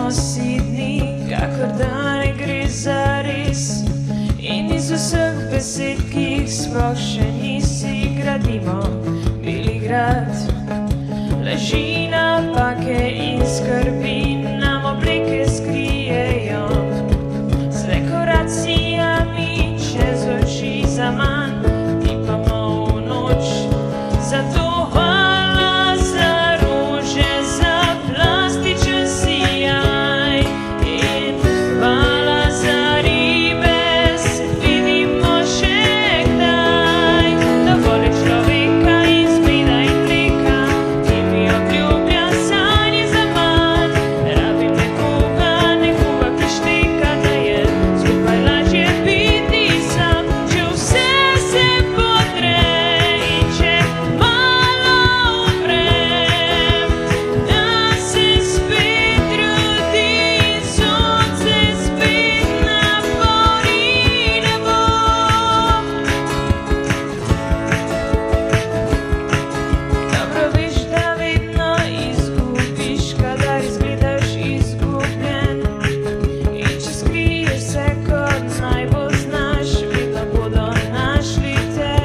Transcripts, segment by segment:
nosi dni, kakor da ne gre za res. In iz vseh besed, ki jih sploh še nisi, gradimo beli grad. Laži, napake in skrbi nam obleke skrijejo, z dekoracijami čez oči zaman tipamo v noč. Zato hvala za rože, za plastičen sijaj in hvala za ribe, se vidimo še kdaj. Dovolj je človeka iz meda in mleka, ki mi obljublja sanje zaman. Rabim nekoga, ki šteka, da je skupaj lažje biti sam. Če vse se podre in če malo umrem, da se spet rodi in sonce spet napori nebo. Dobro veš, da vedno izgubiš, kadar izgledaš izgubljen. In če skriješ se, kot najbolj znaš, vedno bodo našli te.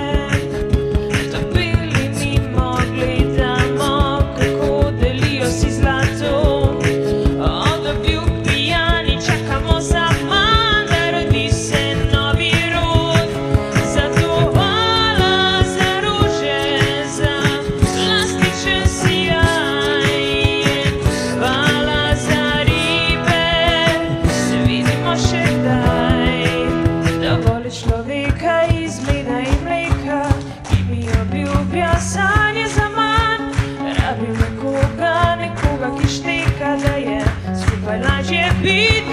Topili mimo gledamo, kako delijo si zlato. Od obljub pijani čakamo zaman, da rodi se novi rod. Zato hvala za rože, za plastičen sijaj in hvala za ribe, se vidimo še kdaj. Dovolj je človeka iz meda in mleka, ki mi obljublja sanje zaman. Rabim nekoga, ki šteka, da je skupaj lažje biti